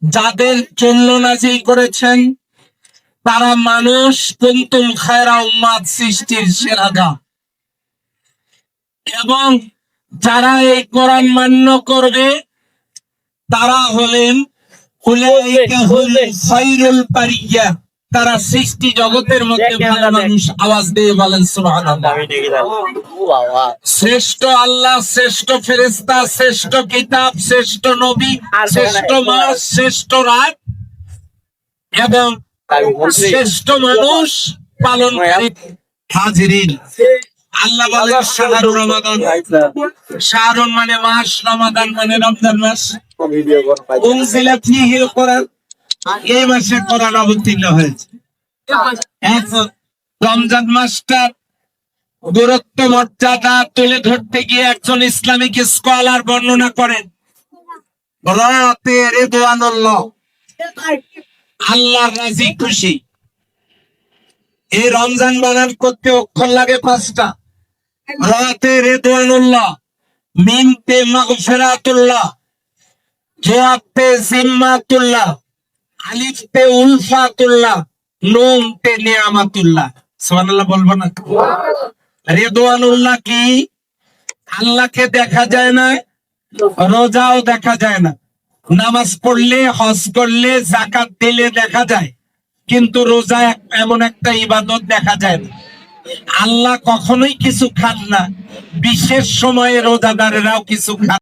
যাদের জন্য নাজিল করেছেন তারা মানুষ কুনতুম খায়রা উম্মাত সৃষ্টির সেরা জাত, এবং যারা এই কোরআন মান্য করবে তারা হলেন উলাইকা হুম খায়রুল বারিয়া, তারা সৃষ্টি জগতের মধ্যে ভালো মানুষ। আওয়াজ দিয়ে বলেন সুবহানাল্লাহ। শ্রেষ্ঠ আল্লাহ, শ্রেষ্ঠ ফেরেশতা, শ্রেষ্ঠ কিতাব, শ্রেষ্ঠ নবী, শ্রেষ্ঠ মাস, শ্রেষ্ঠ রাত এবং শ্রেষ্ঠ মানুষ পালনকারী। হাজিরিন, আল্লাহ বলেন শাহরুর রমাদান, শাহরুন মানে মাস, রমাদান মানে রমজান মাস। উনজিলা ফীহিল কোরআন, এই মাসে কোরআন অবতীর্ণ হয়েছে। এখন রমজান মাসটার গুরুত্ব মর্যাদা তুলে ধরতে গিয়ে একজন ইসলামিক স্কলার বর্ণনা করেন, রাতে রিদওয়ানুল্লাহ, আল্লাহর রাজি খুশি। এই রমজান বানান করতে অক্ষর লাগে 5টা। রাতে রিদওয়ানুল্লাহ, মিমতে মাগফিরাতুল্লাহ, জিয়াতে জিম্মাতুল্লাহ, আলিফতে উলফাতুল্লাহ, নুনতে নিয়ামাতুল্লাহ। সুবহানাল্লাহ বলবো না? রিদওয়ানুল্লাহ কি? আল্লাহকে দেখা যায় না, রোজাও দেখা যায় না, নামাজ পড়লে, হজ করলে, যাকাত দিলে দেখা যায়, কিন্তু রোজা এমন একটা ইবাদত দেখা যায় না। আল্লাহ কখনোই কিছু খান না, বিশেষ সময়ে রোজাদারেরাও কিছু খান।